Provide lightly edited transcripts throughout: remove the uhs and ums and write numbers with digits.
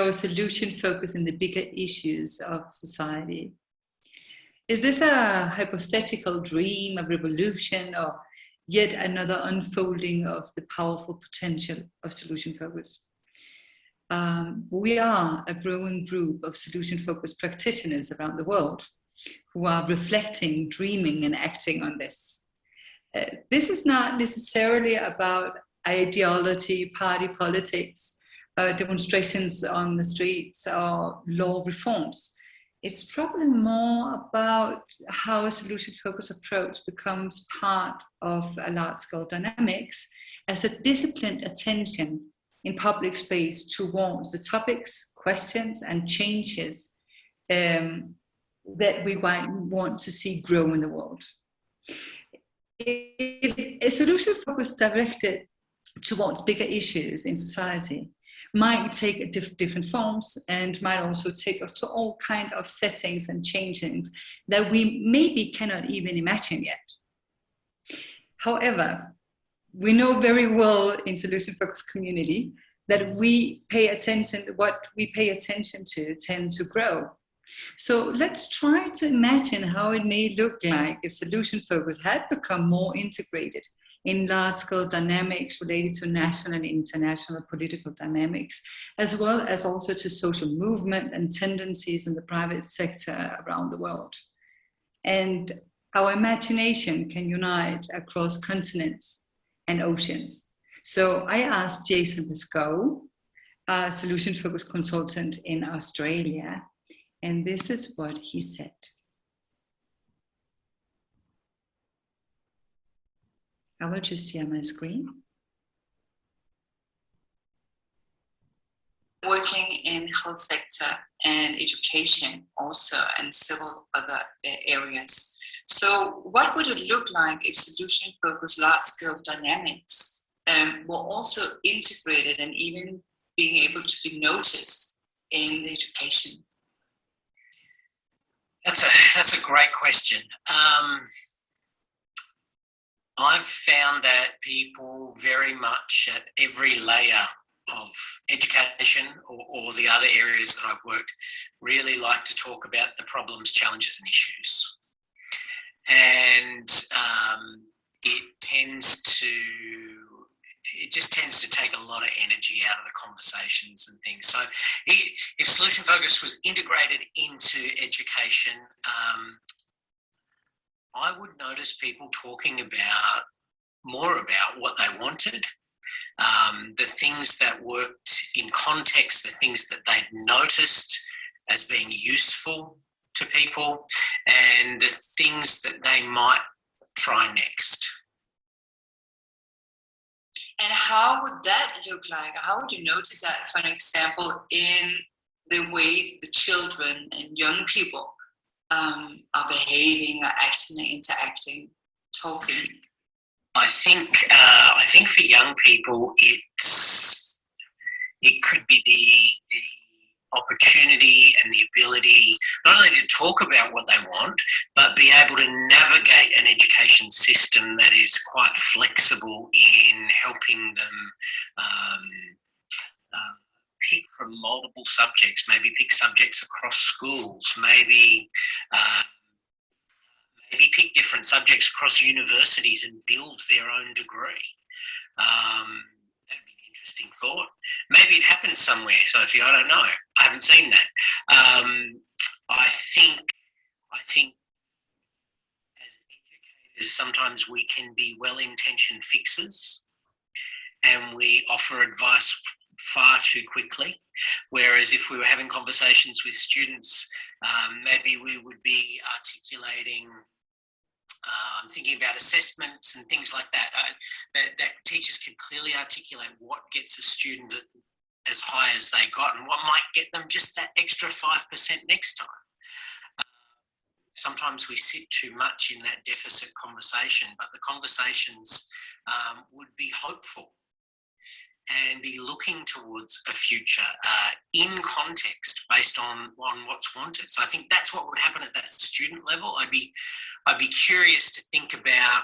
So solution focus in the bigger issues of society. Is this a hypothetical dream, a revolution, or yet another unfolding of the powerful potential of solution focus? We are a growing group of solution-focused practitioners around the world who are reflecting, dreaming, and acting on this. This is not necessarily about ideology, party politics, demonstrations on the streets, or law reforms. It's probably more about how a solution-focused approach becomes part of a large-scale dynamics as a disciplined attention in public space towards the topics, questions, and changes that we might want to see grow in the world. If a solution focus directed towards bigger issues in society might take different forms and might also take us to all kinds of settings and changings that we maybe cannot even imagine yet. However, we know very well in solution-focused community that we pay attention, what we pay attention to tend to grow. So let's try to imagine how it may look like if solution focus had become more integrated in large-scale dynamics related to national and international political dynamics, as well as also to social movement and tendencies in the private sector around the world. And our imagination can unite across continents and oceans. So I asked Jason Pascoe, a solution-focused consultant in Australia, and this is what he said. I will just share my screen. Working in health sector and education also, and several other areas. So what would it look like if solution-focused large-scale dynamics were also integrated and even being able to be noticed in the education? That's a great question. I've found that people very much at every layer of education or the other areas that I've worked really like to talk about the problems, challenges and issues. And it just tends to take a lot of energy out of the conversations and things. So if solution focus was integrated into education, I would notice people talking more about what they wanted, the things that worked in context, the things that they'd noticed as being useful to people, and the things that they might try next. And how would that look like? How would you notice that, for an example, in the way the children and young people are behaving, or acting, or interacting, talking? I think for young people, it could be the opportunity and the ability not only to talk about what they want, but be able to navigate an education system that is quite flexible in helping them pick from multiple subjects, maybe pick subjects across schools, maybe pick different subjects across universities and build their own degree. That'd be an interesting thought. Maybe it happens somewhere, Sophie, I don't know. I haven't seen that. I think as educators, sometimes we can be well-intentioned fixers and we offer advice far too quickly. Whereas if we were having conversations with students, maybe we would be articulating, thinking about assessments and things like that, that teachers can clearly articulate what gets a student as high as they got and what might get them just that extra 5% next time. Sometimes we sit too much in that deficit conversation, but the conversations would be hopeful and be looking towards a future in context based on what's wanted. So I think that's what would happen at that student level. I'd be curious to think about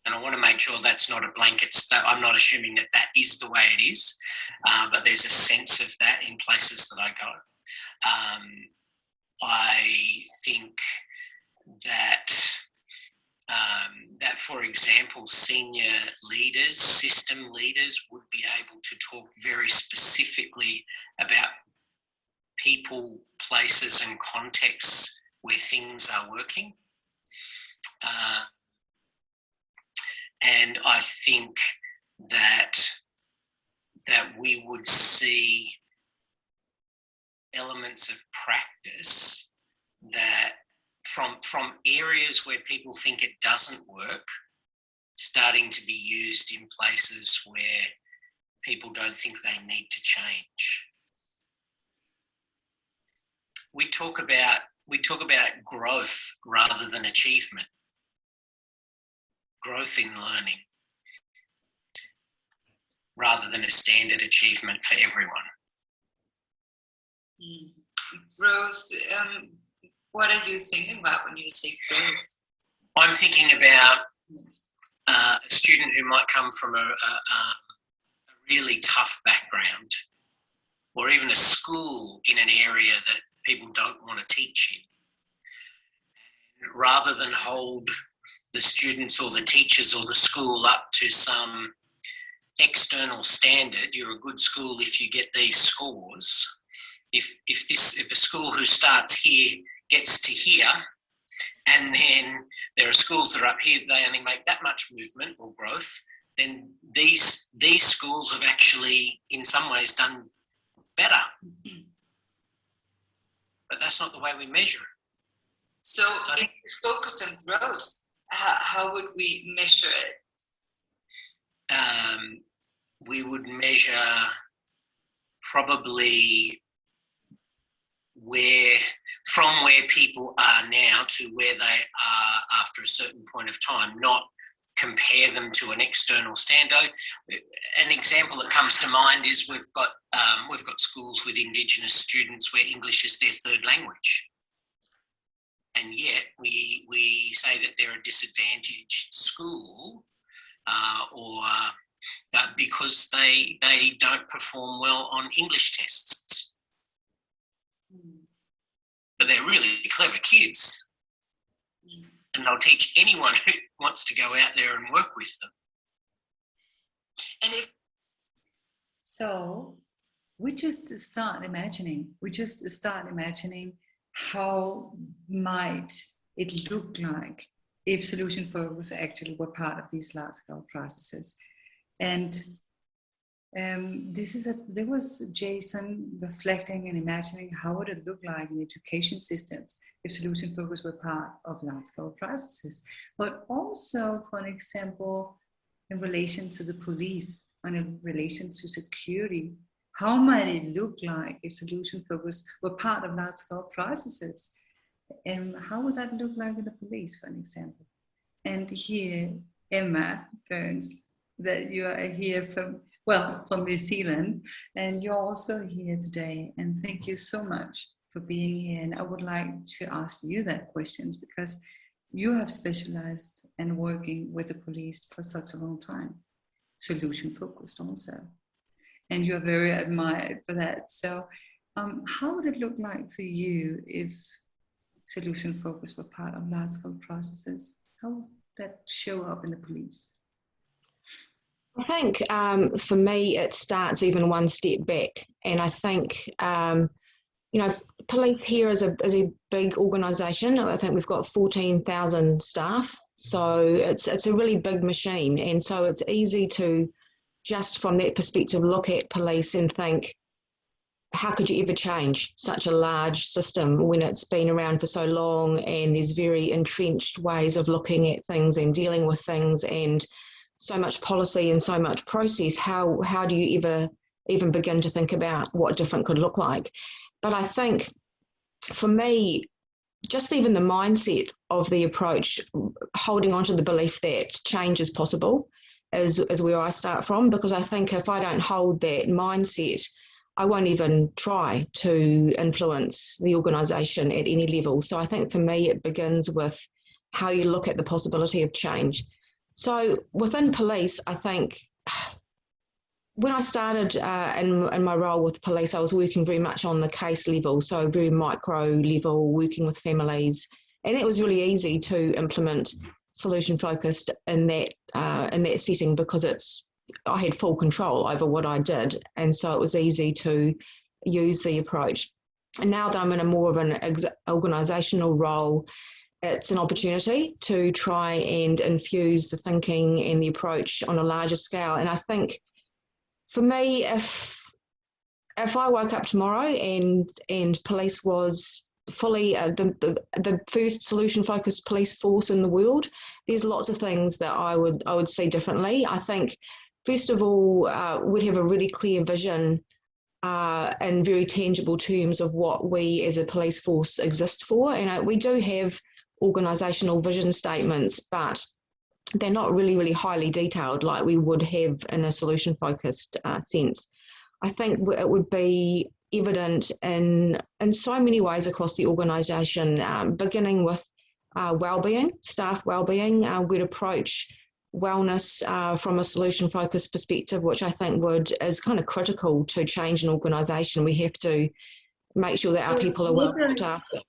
And I want to make sure that's not a blanket. I'm not assuming that that is the way it is, but there's a sense of that in places that I go. I think that, for example, senior leaders, system leaders would be able to talk very specifically about people, places and contexts where things are working. And I think that we would see elements of practice that from areas where people think it doesn't work, starting to be used in places where people don't think they need to change. We talk about growth rather than achievement. Growth in learning rather than a standard achievement for everyone. Growth, what are you thinking about when you say growth? I'm thinking about a student who might come from a really tough background, or even a school in an area that people don't want to teach in. Rather than hold the students or the teachers or the school up to some external standard, you're a good school if you get these scores. If a school who starts here gets to here, and then there are schools that are up here, they only make that much movement or growth, then these schools have actually, in some ways, done better. But that's not the way we measure it. So if we focus on growth, how would we measure it? We would measure probably from where people are now to where they are after a certain point of time, not compare them to an external standard. An example that comes to mind is we've got schools with Indigenous students where English is their third language. And yet we say that they're a disadvantaged school because they don't perform well on English tests. But they're really clever kids. And they'll teach anyone who wants to go out there and work with them. So we just start imagining how might it look like if solution focus actually were part of these large-scale processes. And there was Jason reflecting and imagining how would it look like in education systems if solution focus were part of large-scale processes, but also, for an example, in relation to the police and in relation to security. How might it look like if solution focus were part of large-scale processes? And how would that look like in the police, for an example? And here, Emma Burns, that you are here from New Zealand, and you're also here today. And thank you so much for being here. And I would like to ask you that questions because you have specialized and working with the police for such a long time, solution focused also. And you are very admired for that. So how would it look like for you if solution focus were part of large-scale processes? How would that show up in the police? I think for me, it starts even one step back. And I think, police here is a big organisation. I think we've got 14,000 staff. So it's a really big machine. And so it's easy to just from that perspective, look at police and think, how could you ever change such a large system when it's been around for so long and there's very entrenched ways of looking at things and dealing with things and so much policy and so much process? How do you ever even begin to think about what different could look like? But I think for me, just even the mindset of the approach, holding on to the belief that change is possible is where I start from, because I think if I don't hold that mindset, I won't even try to influence the organisation at any level. So I think for me, it begins with how you look at the possibility of change. So within police, I think when I started in my role with police, I was working very much on the case level, so very micro level, working with families, and it was really easy to implement solution focused in that setting because I had full control over what I did, and so it was easy to use the approach. And now that I'm in a more of an organisational role, it's an opportunity to try and infuse the thinking and the approach on a larger scale. And I think for me, if I woke up tomorrow and police was fully the first solution focused police force in the world, there's lots of things that I would see differently. I think first of all, we'd have a really clear vision in very tangible terms of what we as a police force exist for. And we do have organisational vision statements, but they're not really, really highly detailed like we would have in a solution-focused sense. I think it would be evident in so many ways across the organisation, beginning with wellbeing, staff wellbeing. We'd approach wellness from a solution-focused perspective, which I think is kind of critical to change an organisation. We have to make sure that our people are well looked after.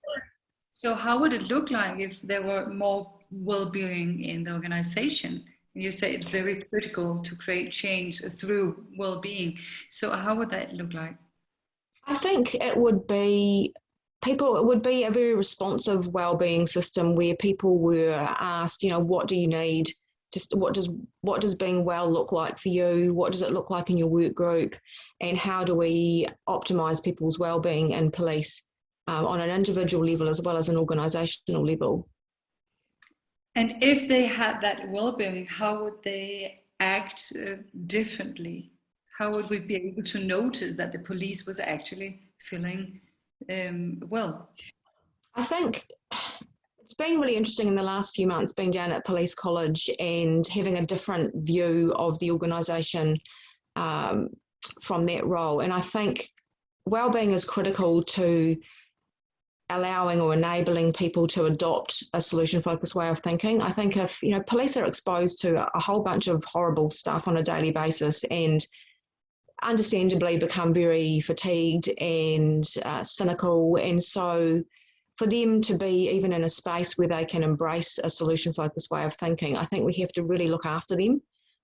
So how would it look like if there were more well-being in the organisation? You say it's very critical to create change through well-being. So how would that look like? I think it would be a very responsive well-being system where people were asked, what do you need? Just what does being well look like for you? What does it look like in your work group? And how do we optimise people's well-being in police on an individual level as well as an organisational level? And if they had that well-being, how would they act differently? How would we be able to notice that the police was actually feeling well? I think it's been really interesting in the last few months being down at Police College and having a different view of the organisation from that role. And I think wellbeing is critical to allowing or enabling people to adopt a solution-focused way of thinking. I think if police are exposed to a whole bunch of horrible stuff on a daily basis and understandably become very fatigued and cynical, and so for them to be even in a space where they can embrace a solution-focused way of thinking, I think we have to really look after them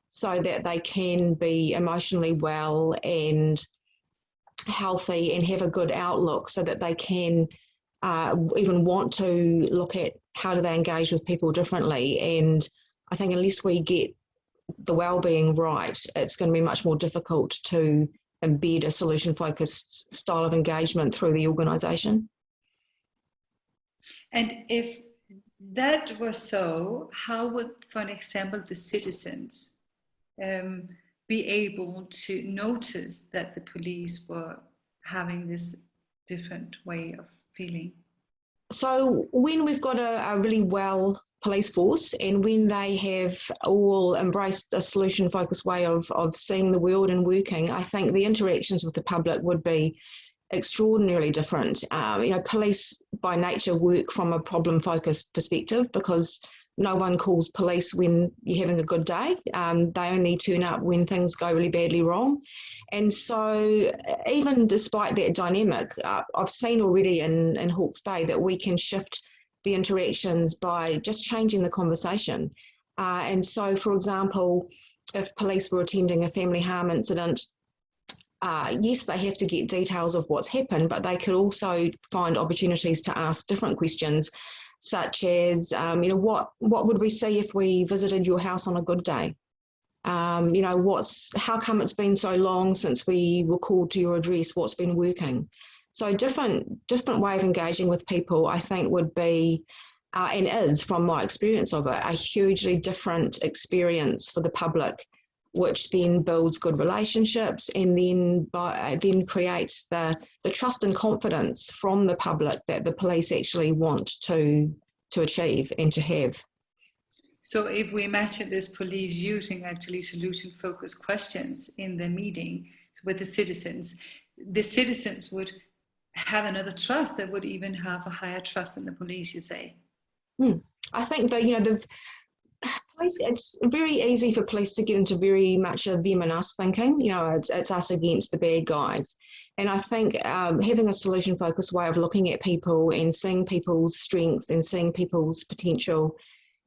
so that they can be emotionally well and healthy and have a good outlook so that they can even want to look at how do they engage with people differently. And I think unless we get the well-being right, it's going to be much more difficult to embed a solution-focused style of engagement through the organisation. And if that was so, how would, for an example, the citizens be able to notice that the police were having this different way of feeling? So when we've got a really well police force and when they have all embraced a solution-focused way of seeing the world and working, I think the interactions with the public would be extraordinarily different. Police by nature work from a problem-focused perspective because no one calls police when you're having a good day. They only turn up when things go really badly wrong. And so even despite that dynamic, I've seen already in Hawke's Bay that we can shift the interactions by just changing the conversation. And so, for example, if police were attending a family harm incident, yes, they have to get details of what's happened, but they could also find opportunities to ask different questions, such as, what would we see if we visited your house on a good day? How come it's been so long since we were called to your address? What's been working? So different way of engaging with people, I think, would be, and is from my experience of it, a hugely different experience for the public, which then builds good relationships and then creates the trust and confidence from the public that the police actually want to achieve and to have. So if we imagine this police using actually solution-focused questions in the meeting with the citizens would have another trust. They would even have a higher trust in the police, you say? I think that, the Police, it's very easy for police to get into very much a them and us thinking. You know, it's us against the bad guys. And I think having a solution-focused way of looking at people and seeing people's strengths and seeing people's potential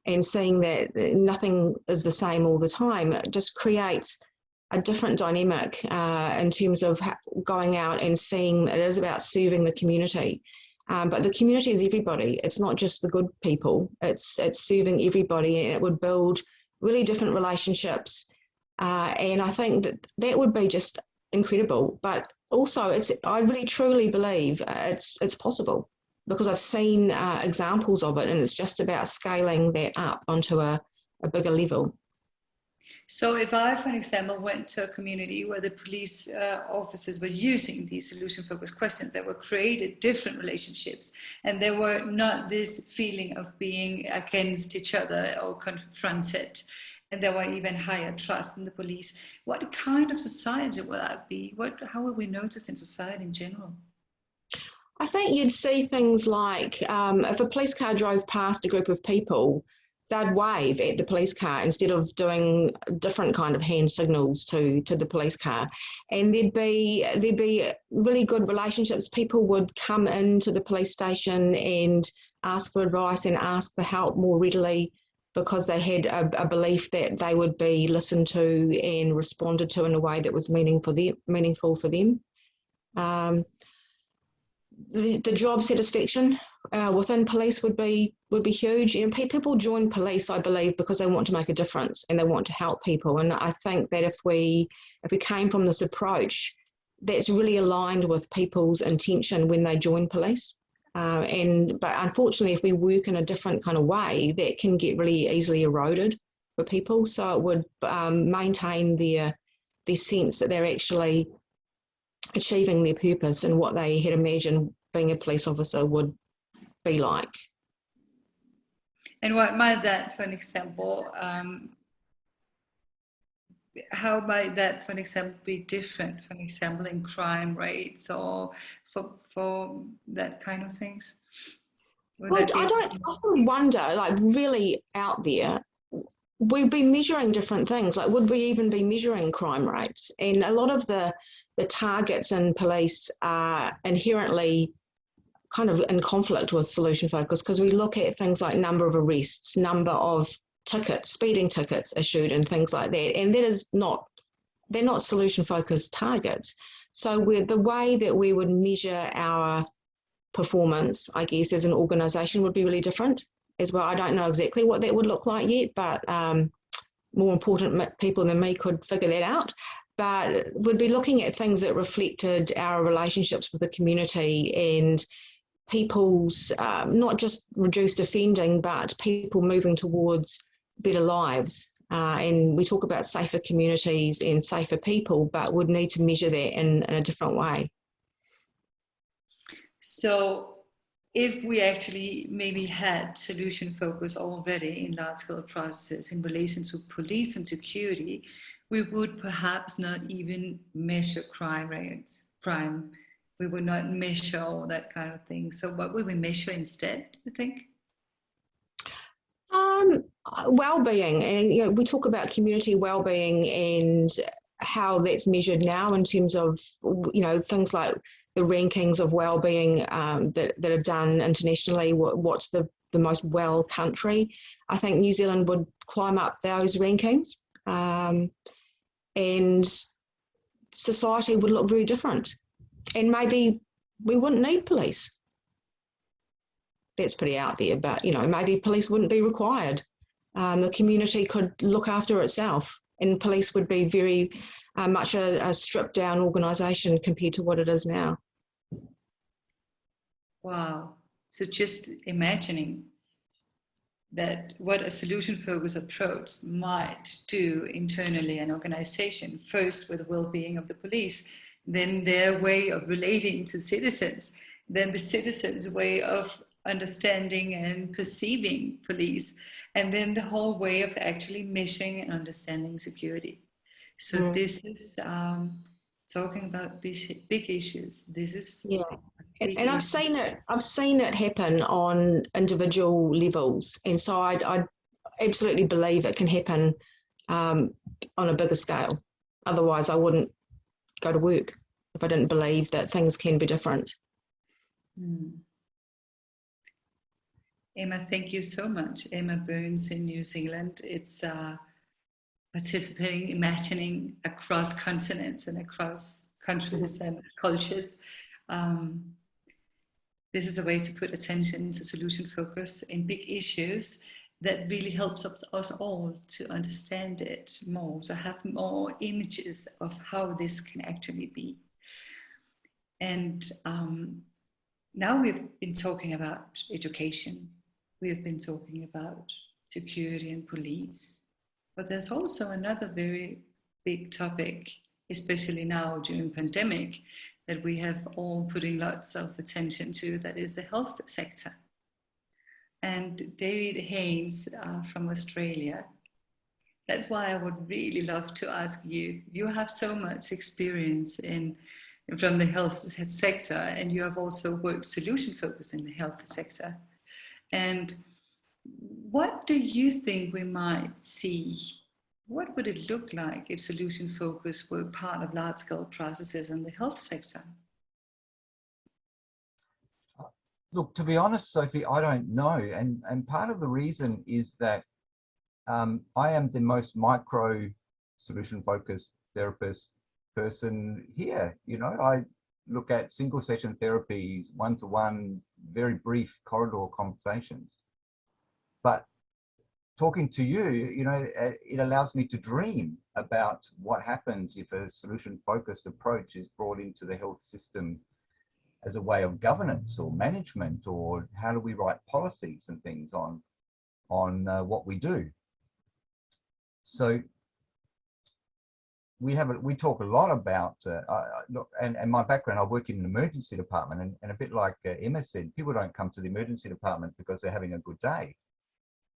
and seeing that nothing is the same all the time, it just creates a different dynamic in terms of going out and seeing. It is about serving the community. But the community is everybody. It's not just the good people. It's serving everybody, and it would build really different relationships. And I think that would be just incredible. But also, I really truly believe it's possible, because I've seen examples of it, and it's just about scaling that up onto a bigger level. So if I, for example, went to a community where the police officers were using these solution-focused questions that were created different relationships, and there were not this feeling of being against each other or confronted, and there were even higher trust in the police, what kind of society would that be? How would we notice in society in general? I think you'd see things like if a police car drove past a group of people, they'd wave at the police car instead of doing different kind of hand signals to the police car. And there'd be really good relationships. People would come into the police station and ask for advice and ask for help more readily, because they had a belief that they would be listened to and responded to in a way that was meaningful for them. The job satisfaction within police would be huge. You know, people join police, I believe, because they want to make a difference and they want to help people. And I think that if we came from this approach, that's really aligned with people's intention when they join police. But unfortunately, if we work in a different kind of way, that can get really easily eroded for people. So it would maintain their sense that they're actually achieving their purpose and what they had imagined being a police officer would be like. And what might that, for an example, how might that, for example, be different, for example, in crime rates or for that kind of things? Well, I often wonder, like really out there, we'd be measuring different things. Like, would we even be measuring crime rates? And a lot of the targets in police are inherently kind of in conflict with solution focus, because we look at things like number of arrests, number of tickets, speeding tickets issued and things like that. And they're not solution focused targets. So the way that we would measure our performance, I guess, as an organisation would be really different as well. I don't know exactly what that would look like yet, but more important people than me could figure that out. But we'd be looking at things that reflected our relationships with the community and people's not just reduced offending, but people moving towards better lives. And we talk about safer communities and safer people, but would need to measure that in a different way. So if we actually maybe had solution focus already in large scale processes in relation to police and security, we would perhaps not even measure crime rates, we would not measure all that kind of thing. So what would we measure instead, you think? Well-being, and you know, we talk about community well-being and how that's measured now in terms of, you know, things like the rankings of well-being that are done internationally. What's the most well country? I think New Zealand would climb up those rankings, and society would look very different. And maybe we wouldn't need police. That's pretty out there, but you know, maybe police wouldn't be required. The community could look after itself, and police would be very much a stripped down organisation compared to what it is now. Wow. So just imagining that what a solution focused approach might do internally an organisation, first with the well-being of the police, then their way of relating to citizens, then the citizens' way of understanding and perceiving police, and then the whole way of actually measuring and understanding security. So this is talking about big issues. This is and I've seen it happen on individual levels, and so absolutely believe it can happen on a bigger scale. Otherwise, I wouldn't go to work if I didn't believe that things can be different. Emma, thank you so much. Emma Burns in New Zealand. It's participating, imagining across continents and across countries and cultures. This is a way to put attention to solution focus in big issues that really helps us all to understand it more, to have more images of how this can actually be. And now we've been talking about education. We've been talking about security and police. But there's also another very big topic, especially now during pandemic, that we have all putting lots of attention to, that is the health sector. And David Haynes from Australia, that's why I would really love to ask you, you have so much experience from the health sector, and you have also worked solution focused in the health sector. And what do you think we might see? What would it look like if solution focus were part of large-scale processes in the health sector? Look, to be honest, Sophie, I don't know. And part of the reason is that I am the most micro solution focused therapist person here. You know, I look at single session therapies, one-to-one, very brief corridor conversations. But talking to you, you know, it allows me to dream about what happens if a solution focused approach is brought into the health system as a way of governance or management, or how do we write policies and things on what we do. So we talk a lot about, look, and my background, I work in an emergency department, and a bit like Emma said, people don't come to the emergency department because they're having a good day.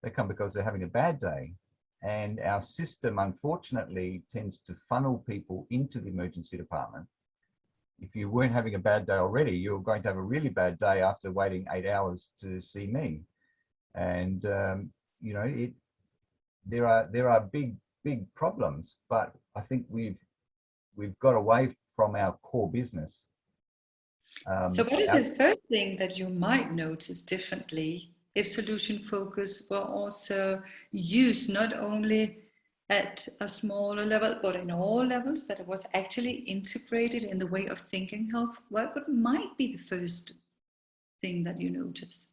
They come because they're having a bad day. And our system, unfortunately, tends to funnel people into the emergency department. If you weren't having a bad day already, you're going to have a really bad day after waiting 8 hours to see me. And, you know, there are big problems, but I think we've got away from our core business. So what is the first thing that you might notice differently if solution focus were also used not only at a smaller level, but in all levels, that it was actually integrated in the way of thinking health? What might be the first thing that you notice?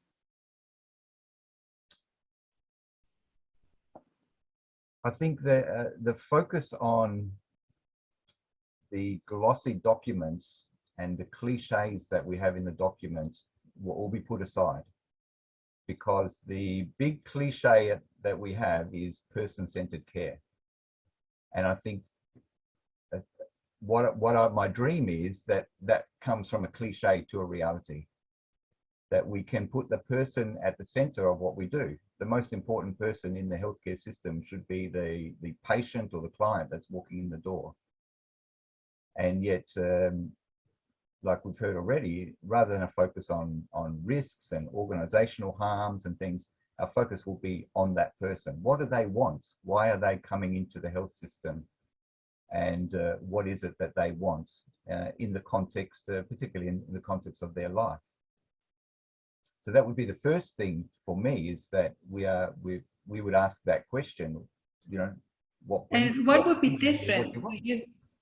I think that the focus on the glossy documents and the cliches that we have in the documents will all be put aside, because the big cliche that we have is person-centered care. And I think my dream is that comes from a cliche to a reality, that we can put the person at the center of what we do. The most important person in the healthcare system should be the patient or the client that's walking in the door. And yet, like we've heard already, rather than a focus on risks and organizational harms and things, our focus will be on that person. What do they want? Why are they coming into the health system? And what is it that they want in the context, particularly in the context of their life? So that would be the first thing for me, is that we would ask that question, you know, what would be different?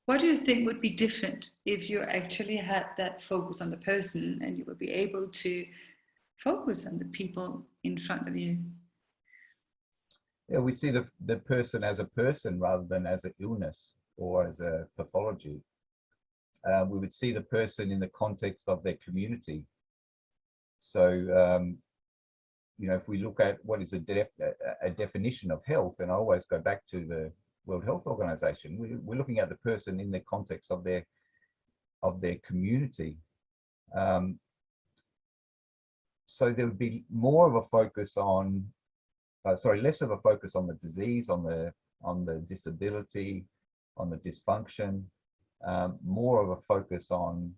What do you think would be different if you actually had that focus on the person and you would be able to focus on the people in front of you? Yeah, we see the person as a person rather than as an illness or as a pathology. We would see the person in the context of their community. So, you know, if we look at what is a definition of health, and I always go back to the World Health Organization, we're looking at the person in the context of their community. So there would be more of a focus on, less of a focus on the disease, on the disability, on the dysfunction, more of a focus on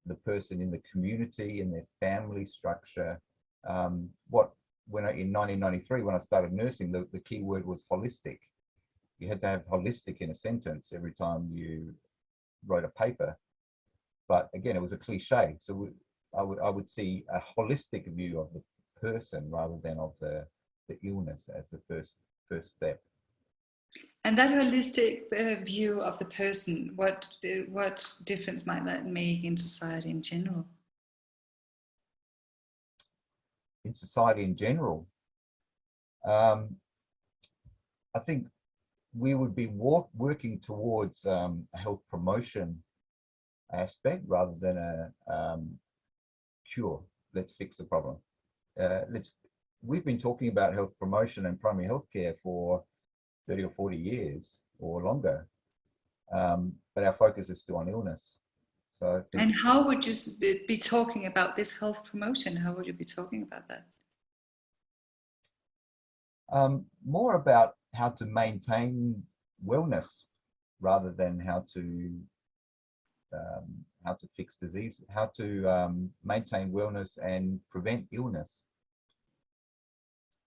the person in the community, in their family structure, what in 1993, when I started nursing, the key word was holistic. You had to have holistic in a sentence every time you wrote a paper. But again, it was a cliche. So I would see a holistic view of the person rather than of the illness as the first step. And that holistic view of the person, what difference might that make in society in general? In society in general, I think we would be working towards a health promotion aspect rather than a cure. Let's fix the problem. We've been talking about health promotion and primary health care for 30 or 40 years or longer, but our focus is still on illness. So I think, and how would you be talking about this health promotion? How would you be talking about that? more about how to maintain wellness rather than how to fix disease, how to maintain wellness and prevent illness.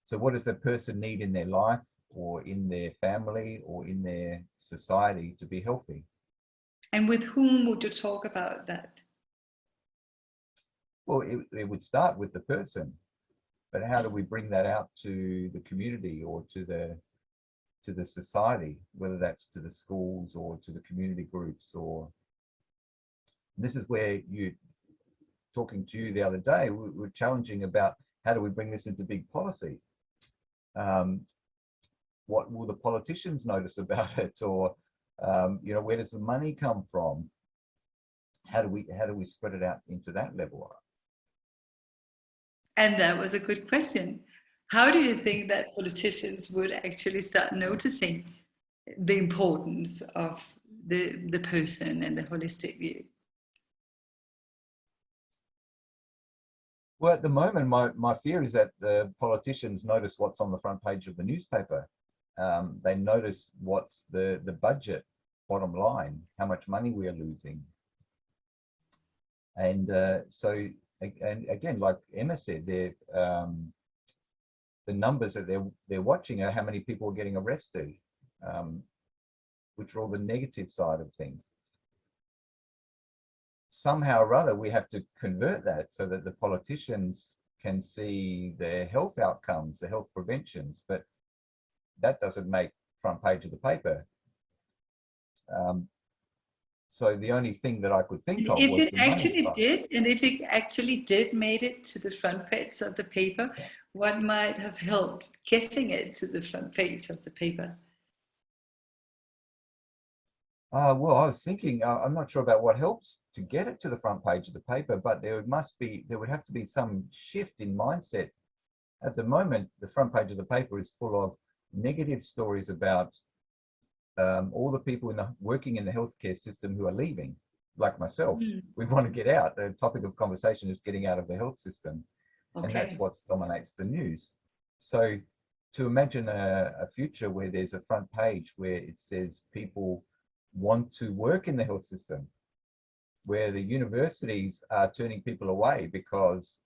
So what does a person need in their life or in their family or in their society to be healthy? And with whom would you talk about that? Well, it would start with the person, but how do we bring that out to the community or to the society, whether that's to the schools or to the community groups? Or this is where talking to you the other day, we were challenging about how do we bring this into big policy? What will the politicians notice about it? Or where does the money come from? How do we spread it out into that level? And that was a good question. How do you think that politicians would actually start noticing the importance of the person and the holistic view? Well, at the moment, my fear is that the politicians notice what's on the front page of the newspaper. They notice what's the budget, bottom line, how much money we are losing. And and again, like Emma said, the numbers that they're watching are how many people are getting arrested, which are all the negative side of things. Somehow or other, we have to convert that so that the politicians can see the health outcomes, the health preventions, but that doesn't make front page of the paper. So the only thing that I could think of if was it the money actually part. did, and if it actually did made it to the front page of the paper, Yeah. what might have helped getting it to the front page of the paper? Well, I was thinking, I'm not sure about what helps to get it to the front page of the paper, but there would have to be some shift in mindset. At the moment, the front page of the paper is full of negative stories about all the people working in the healthcare system who are leaving, like myself. We want to get out. The topic of conversation is getting out of the health system. Okay. And that's what dominates the news. So to imagine a future where there's a front page where it says people want to work in the health system, where the universities are turning people away because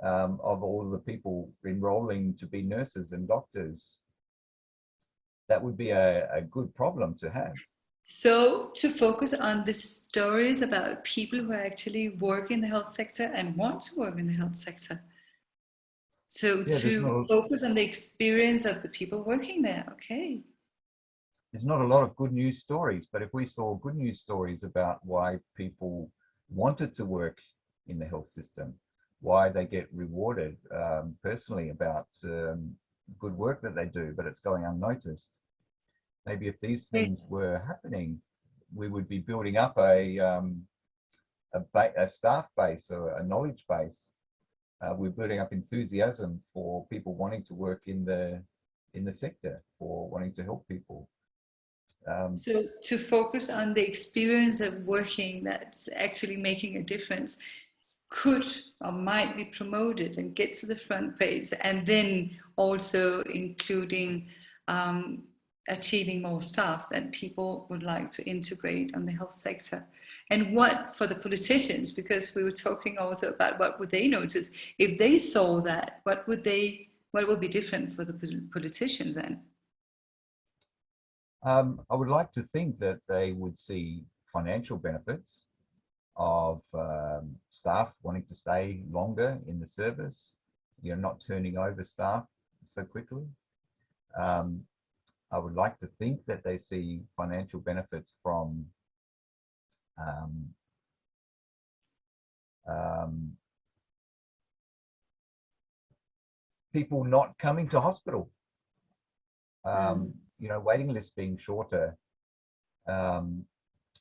of all the people enrolling to be nurses and doctors, that would be a good problem to have. So to focus on the stories about people who actually work in the health sector and want to work in the health sector. So to focus on the experience of the people working there, okay. There's not a lot of good news stories, but if we saw good news stories about why people wanted to work in the health system, why they get rewarded personally about good work that they do, but it's going unnoticed. Maybe if these things were happening, we would be building up a staff base or a knowledge base. We're building up enthusiasm for people wanting to work in the sector, for wanting to help people. So to focus on the experience of working that's actually making a difference could or might be promoted and get to the front page, and then also including achieving more staff that people would like to integrate on the health sector. And what for the politicians, because we were talking also about what would they notice if they saw that, what would they What will be different for the politicians then? I would like to think that they would see financial benefits of staff wanting to stay longer in the service, not turning over staff so quickly. I would like to think that they see financial benefits from people not coming to hospital, waiting lists being shorter,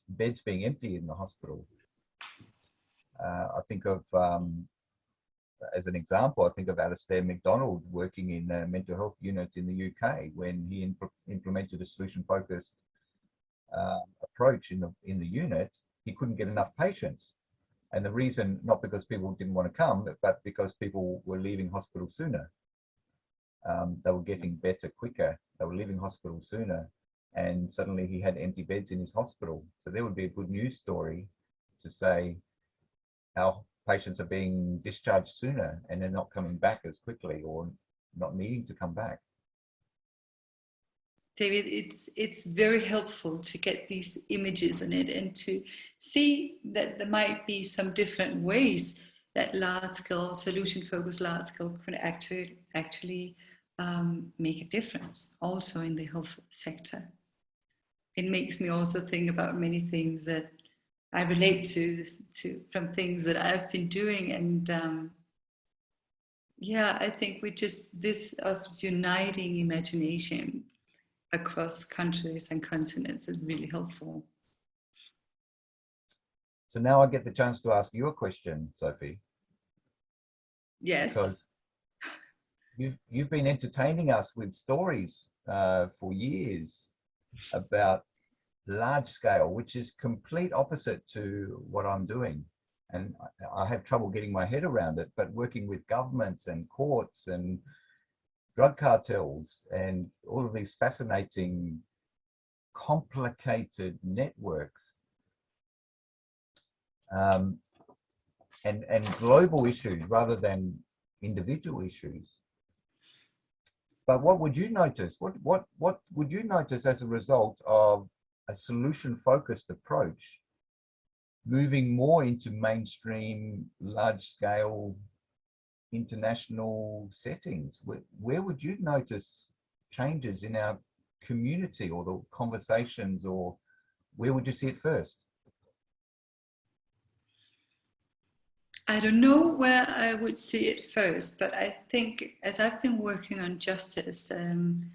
beds being empty in the hospital. I think of, as an example, I think of Alistair MacDonald working in a mental health unit in the UK when he implemented a solution-focused approach in the unit. He couldn't get enough patients. And the reason, not because people didn't want to come, but because people were leaving hospital sooner. They were getting better quicker. They were leaving hospital sooner. And suddenly he had empty beds in his hospital. So there would be a good news story to say our patients are being discharged sooner and they're not coming back as quickly or not needing to come back. David, it's very helpful to get these images in it and to see that there might be some different ways that large-scale, solution-focused large-scale could actually make a difference also in the health sector. It makes me also think about many things that I relate to from things that I've been doing, and yeah, I think this of uniting imagination across countries and continents is really helpful. So now I get the chance to ask you a question, Sophie. Yes. Because you've been entertaining us with stories for years about large scale, which is complete opposite to what I'm doing. And I have trouble getting my head around it, but working with governments and courts and drug cartels and all of these fascinating, complicated networks and global issues rather than individual issues. But what would you notice? What would you notice as a result of a solution-focused approach moving more into mainstream, large-scale, international settings? Where would you notice changes in our community or the conversations, or where would you see it first? I don't know where I would see it first, but I think as I've been working on justice in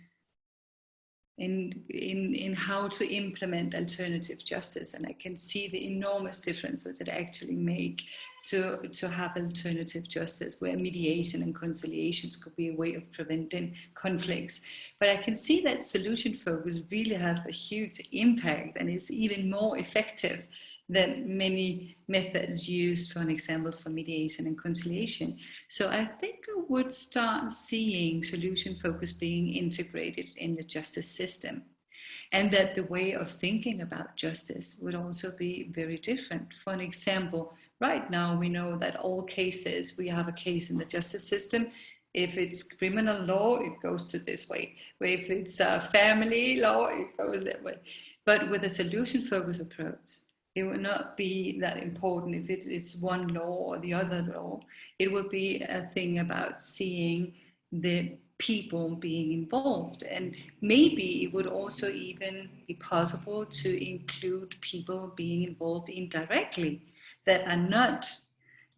how to implement alternative justice, and I can see the enormous difference that it actually make to have alternative justice where mediation and conciliations could be a way of preventing conflicts. But I can see that solution focus really have a huge impact and is even more effective than many methods used, for an example, for mediation and conciliation. So I think I would start seeing solution focus being integrated in the justice system, and that the way of thinking about justice would also be very different. For an example, right now we know that all cases, we have a case in the justice system. If it's criminal law, it goes to this way. If it's family law, it goes that way. But with a solution focus approach, it will not be that important if it's one law or the other law. It will be a thing about seeing the people being involved. And maybe it would also even be possible to include people being involved indirectly that are not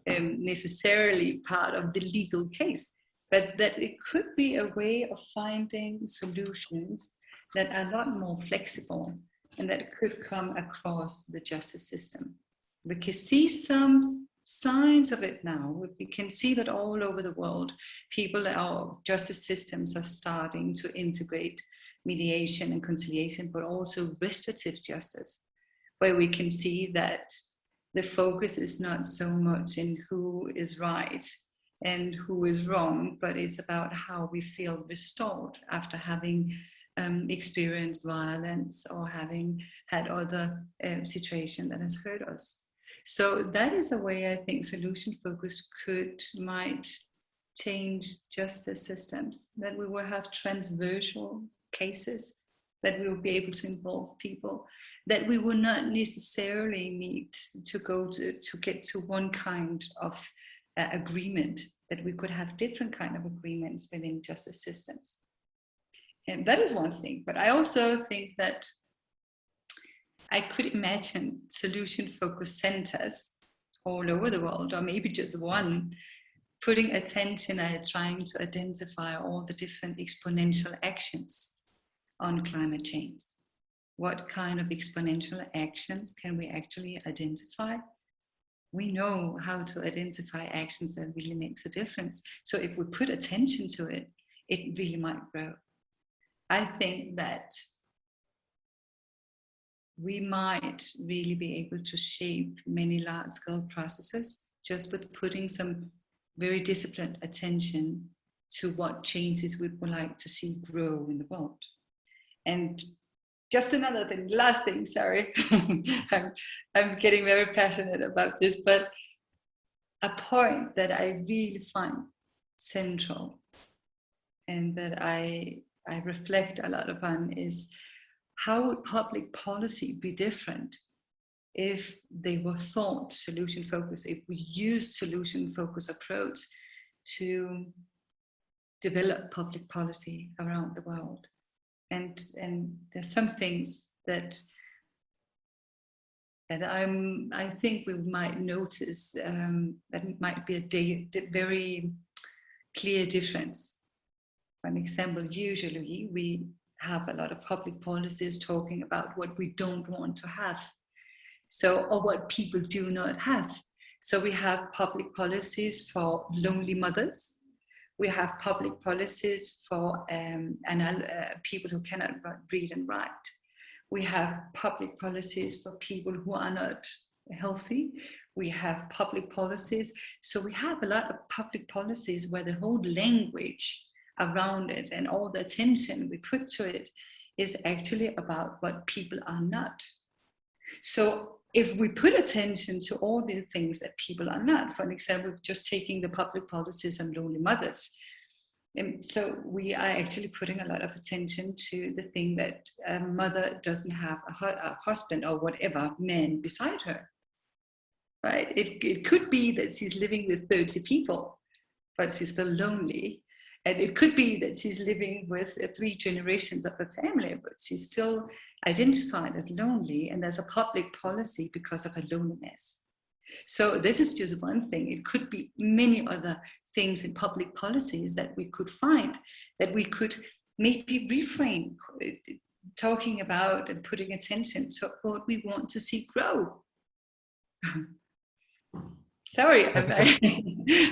necessarily part of the legal case, but that it could be a way of finding solutions that are a lot more flexible and that could come across the justice system. We can see some signs of it now. We can see that all over the world, our justice systems are starting to integrate mediation and conciliation, but also restorative justice, where we can see that the focus is not so much in who is right and who is wrong, but it's about how we feel restored after having experienced violence or having had other situation that has hurt us. So that is a way I think solution focused might change justice systems, that we will have transversal cases, that we will be able to involve people, that we will not necessarily need to go to get to one kind of agreement, that we could have different kind of agreements within justice systems. And that is one thing. But I also think that I could imagine solution-focused centers all over the world, or maybe just one, putting attention at trying to identify all the different exponential actions on climate change. What kind of exponential actions can we actually identify? We know how to identify actions that really makes a difference. So if we put attention to it, it really might grow. I think that we might really be able to shape many large-scale processes just with putting some very disciplined attention to what changes we would like to see grow in the world. And just another thing, last thing, sorry, I'm getting very passionate about this, but a point that I really find central and that I reflect a lot upon is how would public policy be different if they were thought solution focused, if we used solution focused approach to develop public policy around the world. And there's some things that I think we might notice that might be a very clear difference. For an example, usually we have a lot of public policies talking about what we don't want to have. So, or what people do not have. So we have public policies for lonely mothers. We have public policies for people who cannot read and write. We have public policies for people who are not healthy. We have public policies. So we have a lot of public policies where the whole language around it and all the attention we put to it is actually about what people are not. So if we put attention to all the things that people are not, for an example, just taking the public policies on lonely mothers, so we are actually putting a lot of attention to the thing that a mother doesn't have a husband or whatever man beside her, right? It could be that she's living with 30 people, but she's still lonely. And it could be that she's living with 3 generations of a family, but she's still identified as lonely, and there's a public policy because of her loneliness. So this is just one thing. It could be many other things in public policies that we could find, that we could maybe reframe talking about and putting attention to what we want to see grow. Sorry, I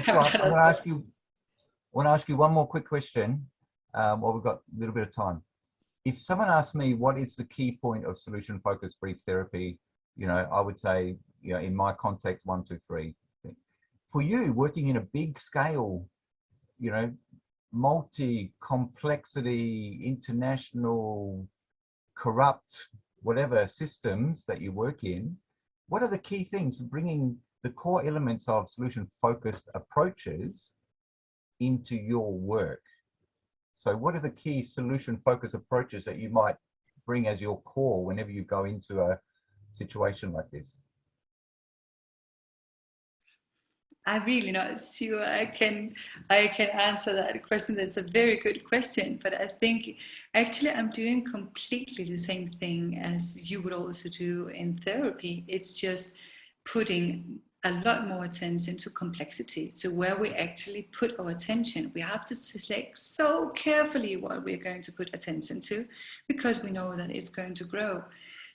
want to ask you one more quick question while we've got a little bit of time. If someone asked me what is the key point of solution-focused brief therapy, I would say, in my context, 1, 2, 3. For you, working in a big scale, multi-complexity, international, corrupt, whatever systems that you work in, what are the key things bringing the core elements of solution-focused approaches into your work? So what are the key solution-focused approaches that you might bring as your core whenever you go into a situation like this? I'm really not sure I can answer that question. That's a very good question, but I think actually I'm doing completely the same thing as you would also do in therapy. It's just putting a lot more attention to complexity, to where we actually put our attention. We have to select so carefully what we're going to put attention to, because we know that it's going to grow.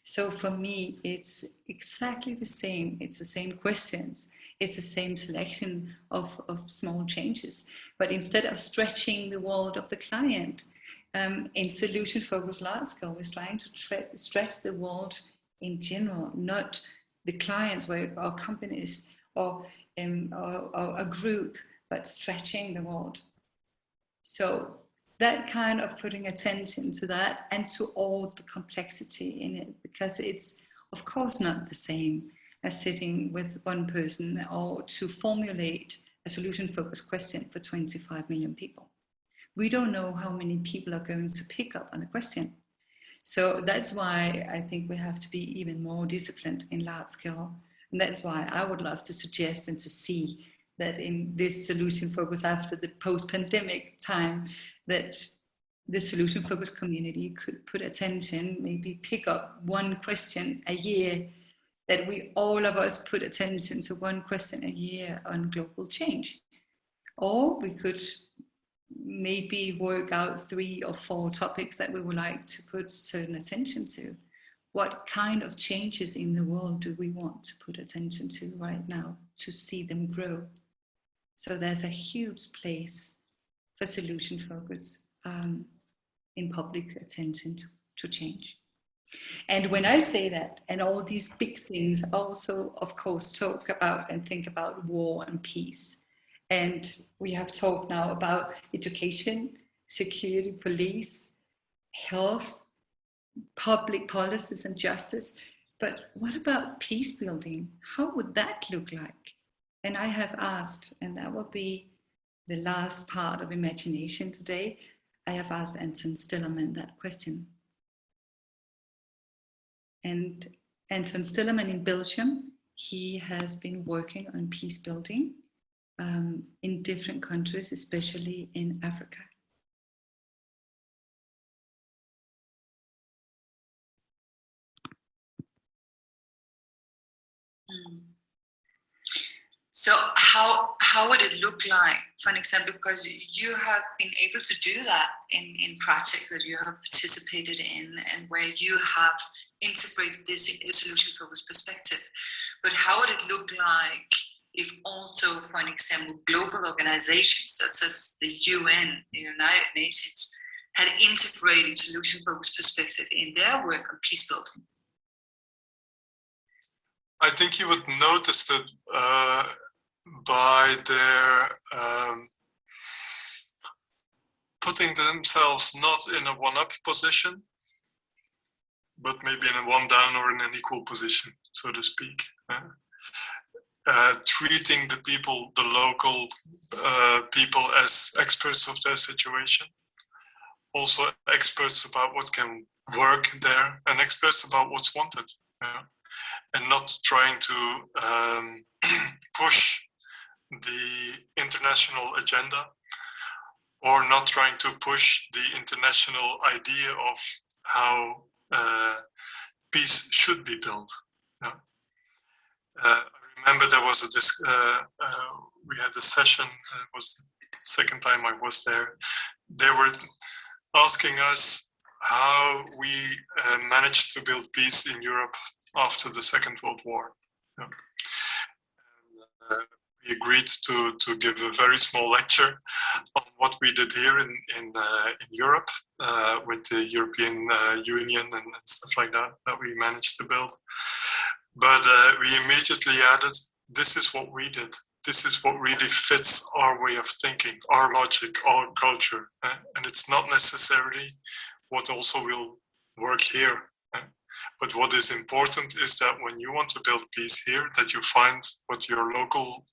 So for me, it's exactly the same. It's the same questions. It's the same selection of small changes. But instead of stretching the world of the client, in solution-focused large scale, we're trying to stretch the world in general, not the clients or companies or a group, but stretching the world. So that kind of putting attention to that and to all the complexity in it, because it's of course not the same as sitting with one person or to formulate a solution-focused question for 25 million people. We don't know how many people are going to pick up on the question. So that's why I think we have to be even more disciplined in large scale. And that's why I would love to suggest and to see that in this solution focus after the post-pandemic time, that the solution focused community could put attention, maybe pick up one question a year, that we all of us put attention to one question a year on global change. Or we could maybe work out 3 or 4 topics that we would like to put certain attention to. What kind of changes in the world do we want to put attention to right now to see them grow? So there's a huge place for solution focus in public attention to change. And when I say that, and all these big things also, of course, talk about and think about war and peace. And we have talked now about education, security, police, health, public policies and justice. But what about peace building? How would that look like? And I have asked, and that will be the last part of imagination today, I have asked Anton Stillerman that question. And Anton Stillerman in Belgium, he has been working on peace building in different countries, especially in Africa. So how would it look like, for an example, because you have been able to do that in projects that you have participated in and where you have integrated this solution-focused perspective. But how would it look like if also, for an example, global organizations such as the UN, the United Nations, had integrated solution-focused perspective in their work on peace building? I think you would notice that by their putting themselves not in a one-up position, but maybe in a one-down or in an equal position, so to speak. Treating the people, the local people, as experts of their situation, also experts about what can work there, and experts about what's wanted, and not trying to push the international agenda, or not trying to push the international idea of how peace should be built. I remember there was we had a session, it was the second time I was there. They were asking us how we managed to build peace in Europe after the Second World War. And, we agreed to give a very small lecture on what we did here in Europe with the European Union and stuff like that we managed to build. But we immediately added, this is what we did. This is what really fits our way of thinking, our logic, our culture. And it's not necessarily what also will work here. But what is important is that when you want to build peace here, that you find what your local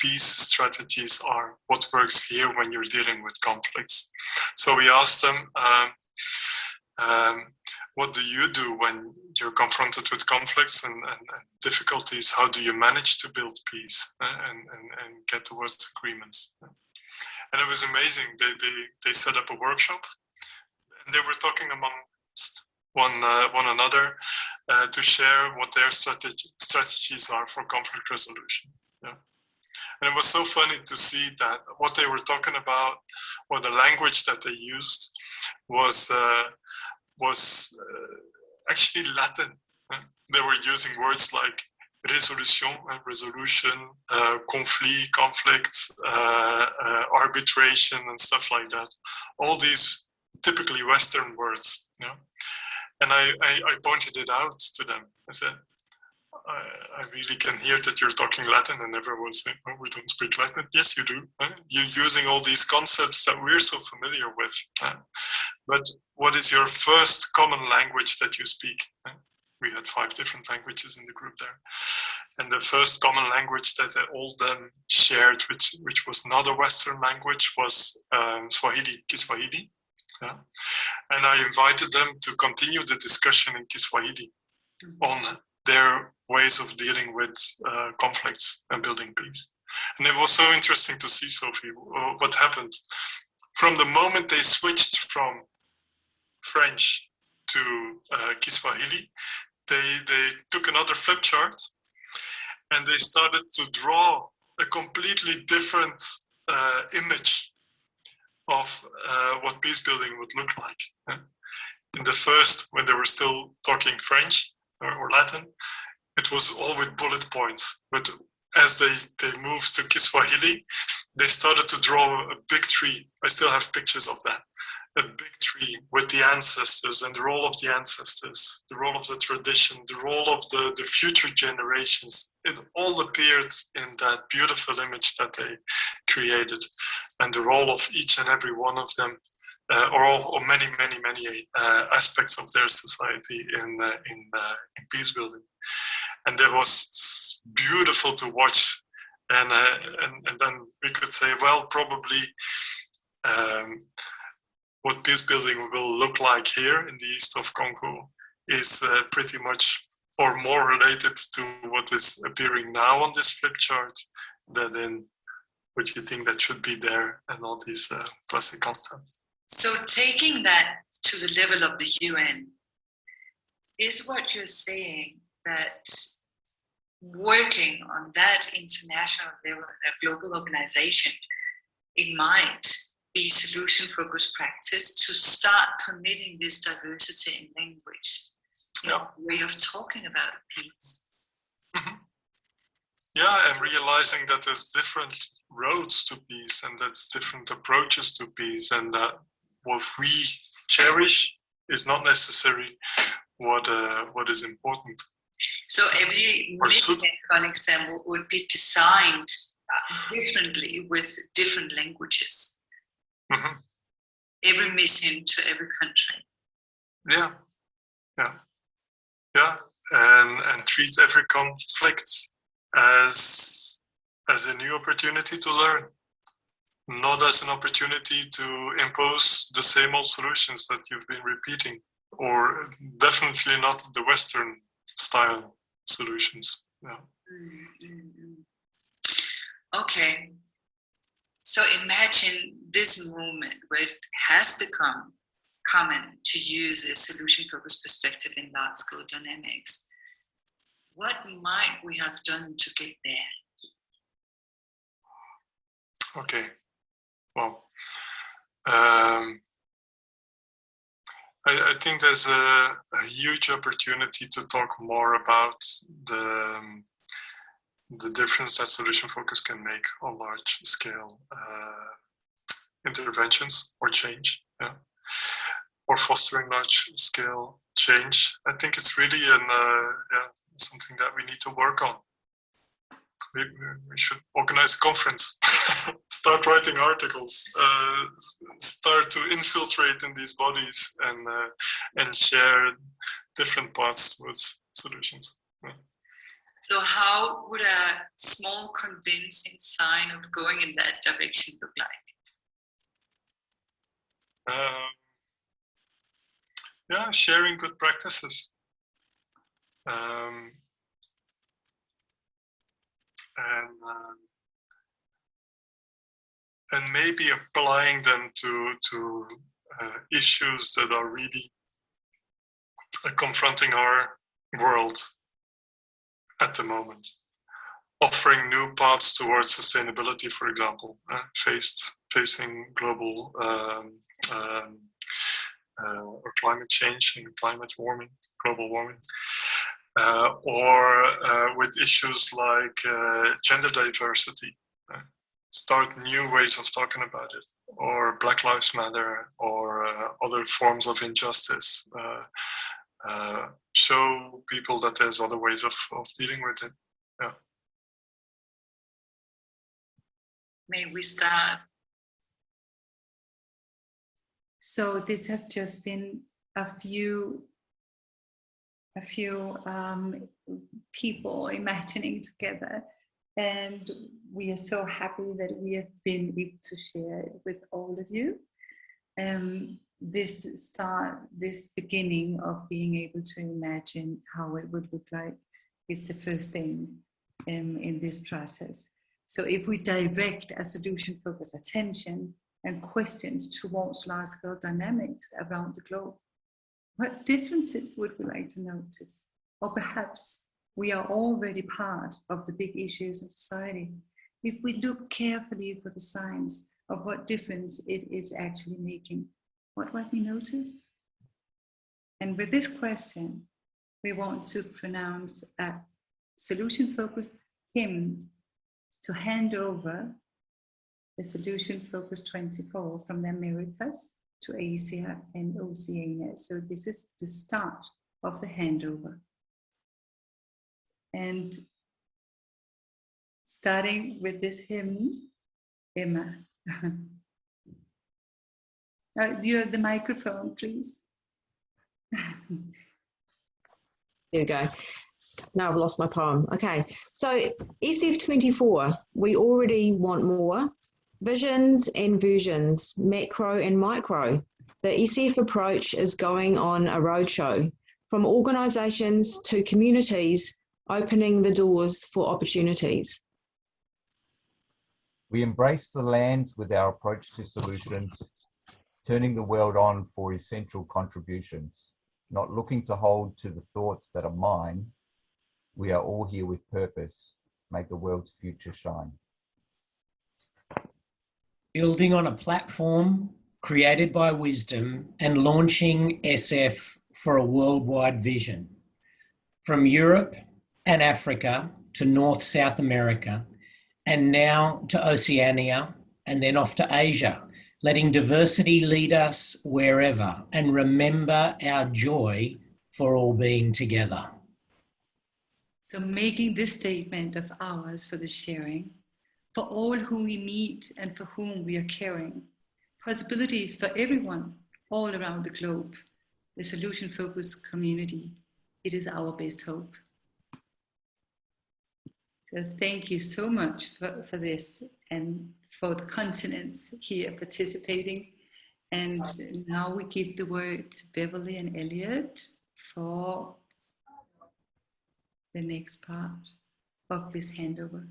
peace strategies are, what works here when you're dealing with conflicts. So we asked them, what do you do when you're confronted with conflicts and difficulties? How do you manage to build peace and get towards agreements? And it was amazing. They set up a workshop, and they were talking amongst one another to share what their strategies are for conflict resolution. And it was so funny to see that what they were talking about, or the language that they used, was actually Latin. They were using words like resolution, conflict, arbitration, and stuff like that. All these typically Western words. And I pointed it out to them. I said, I really can hear that you're talking Latin, and everyone said, oh, we don't speak Latin. Yes, you do. You're using all these concepts that we're so familiar with. But what is your first common language that you speak? We had 5 different languages in the group there. And the first common language that they all then shared, which was not a Western language, was Swahili, Kiswahili. Yeah. And I invited them to continue the discussion in Kiswahili on their ways of dealing with conflicts and building peace. And it was so interesting to see, Sophie, what happened. From the moment they switched from French to Kiswahili, they took another flip chart and they started to draw a completely different image of what peace building would look like. In the first, when they were still talking French or Latin, it was all with bullet points. But as they moved to Kiswahili, they started to draw a big tree. I still have pictures of that. A big tree with the ancestors and the role of the ancestors, the role of the tradition, the role of the future generations. It all appeared in that beautiful image that they created, and the role of each and every one of them, or many aspects of their society in peace building. And that was beautiful to watch. And then we could say, well, probably what peace building will look like here in the east of Congo is pretty much or more related to what is appearing now on this flip chart than in what you think that should be there and all these classic concepts. So taking that to the level of the UN, is what you're saying that working on that international level, a global organization, it might be solution-focused practice to start permitting this diversity in language, way of talking about peace. Mm-hmm. Yeah, and realizing that there's different roads to peace and that's different approaches to peace, and that what we cherish is not necessarily what is important. So every mission, for example, would be designed differently with different languages. Mm-hmm. Every mission to every country. Yeah, and treat every conflict as a new opportunity to learn, not as an opportunity to impose the same old solutions that you've been repeating, or definitely not the Western style solutions. Yeah. Okay. So imagine this moment where it has become common to use a solution-focused perspective in large-scale dynamics. What might we have done to get there? Okay. Well, I think there's a huge opportunity to talk more about the difference that solution focus can make on large scale interventions or change, or fostering large scale change. I think it's really something that we need to work on. We should organize a conference, start writing articles, start to infiltrate in these bodies and share different paths with solutions. Yeah. So how would a small convincing sign of going in that direction look like? Sharing good practices. And maybe applying them to issues that are really confronting our world at the moment. Offering new paths towards sustainability, for example, facing global or climate change and global warming. Or with issues like gender diversity, start new ways of talking about it, or Black Lives Matter, or other forms of injustice. Show people that there's other ways of dealing with it. Yeah. May we start? So this has just been a few a few people imagining together, and we are so happy that we have been able to share it with all of you. This beginning of being able to imagine how it would look like is the first thing in this process. So if we direct a solution-focused attention and questions towards large-scale dynamics around the globe, what differences would we like to notice? Or perhaps we are already part of the big issues in society. If we look carefully for the signs of what difference it is actually making, what might we notice? And with this question, we want to pronounce a solution-focused hymn to hand over the solution-focused 24 from the Americas to Asia and Oceania. So this is the start of the handover. And starting with this hymn, Emma. You have the microphone, please. There you go. Now I've lost my poem. Okay, so SF24, we already want more visions and versions, macro and micro. The SF approach is going on a roadshow from organisations to communities, opening the doors for opportunities. We embrace the lands with our approach to solutions, turning the world on for essential contributions, not looking to hold to the thoughts that are mine. We are all here with purpose, make the world's future shine. Building on a platform created by wisdom and launching SF for a worldwide vision. From Europe and Africa to North-South America, and now to Oceania, and then off to Asia, letting diversity lead us wherever, and remember our joy for all being together. So making this statement of ours for the sharing, for all who we meet and for whom we are caring, possibilities for everyone all around the globe, the solution-focused community, it is our best hope. So thank you so much for this and for the continents here participating. And now we give the word to Beverly and Elliot for the next part of this handover.